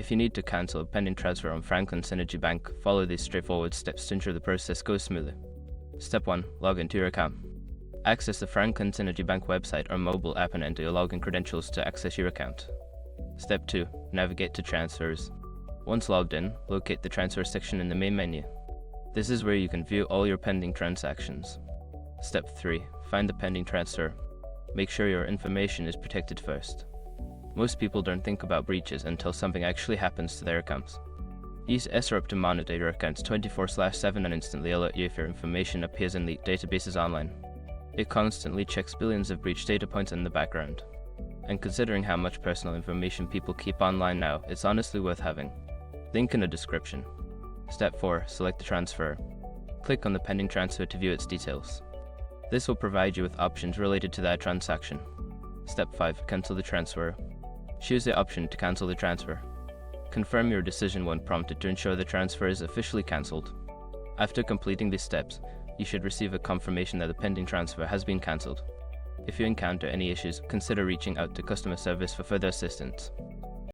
If you need to cancel a pending transfer on Franklin Synergy Bank, follow these straightforward steps to ensure the process goes smoothly. Step 1. Log into your account. Access the Franklin Synergy Bank website or mobile app and enter your login credentials to access your account. Step 2. Navigate to Transfers. Once logged in, locate the Transfer section in the main menu. This is where you can view all your pending transactions. Step 3. Find the pending transfer. Make sure your information is protected first. Most people don't think about breaches until something actually happens to their accounts. Use SRUP to monitor your accounts 24/7 and instantly alert you if your information appears in leaked databases online. It constantly checks billions of breach data points in the background. And considering how much personal information people keep online now, it's honestly worth having. Link in the description. Step 4. Select the transfer. Click on the pending transfer to view its details. This will provide you with options related to that transaction. Step 5. Cancel the transfer. Choose the option to cancel the transfer. Confirm your decision when prompted to ensure the transfer is officially cancelled. After completing these steps, you should receive a confirmation that the pending transfer has been cancelled. If you encounter any issues, consider reaching out to customer service for further assistance.